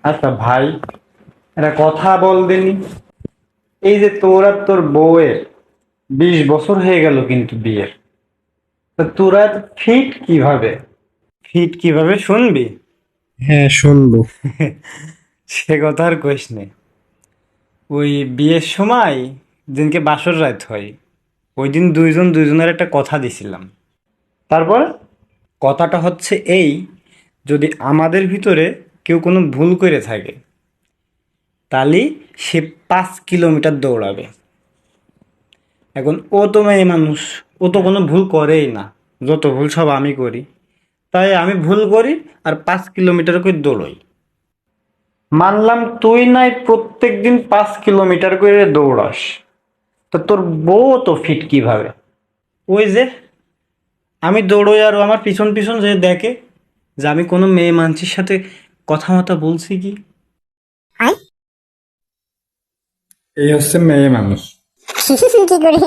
আচ্ছা ভাই, একটা কথা বল দিনি। এই যে তোর আর তোর বউয়ের 20 বছর হয়ে গেল কিন্তু বিয়ের, তা তোরা ফিট কিভাবে? ফিট কিভাবে শুনবি? হ্যাঁ, শুনবো। সে কথা আর কইস নে। ওই বিয়ের সময় যেদিনকে বাসর রাত হয়, ওই দিন দুইজন দুইজনের একটা কথা দিছিলাম। তারপর কথাটা হচ্ছে এই: যদি আমাদের ভিতরে কেউ কোনো ভুল করে থাকে, তাহলে সে 5 কিলোমিটার দৌড়াবে। এখন ও তো মেয়ে মানুষ, ও তো কোনো ভুল করেই না, যত ভুল সব আমি করি। তাই আমি ভুল করি আর 5 কিলোমিটার করে দৌড়ই। মানলাম তুই নাই প্রত্যেক দিন 5 কিলোমিটার করে দৌড়াস, তা তোর বউ তো ফিট কিভাবে? ওই যে আমি দৌড়ই আর ও আমার পিছন পিছন যে দেখে যে আমি কোনো মেয়ে মানুষের সাথে কথা মতো বলছি কি। এই হচ্ছে মেয়ে মানুষ। কি করে?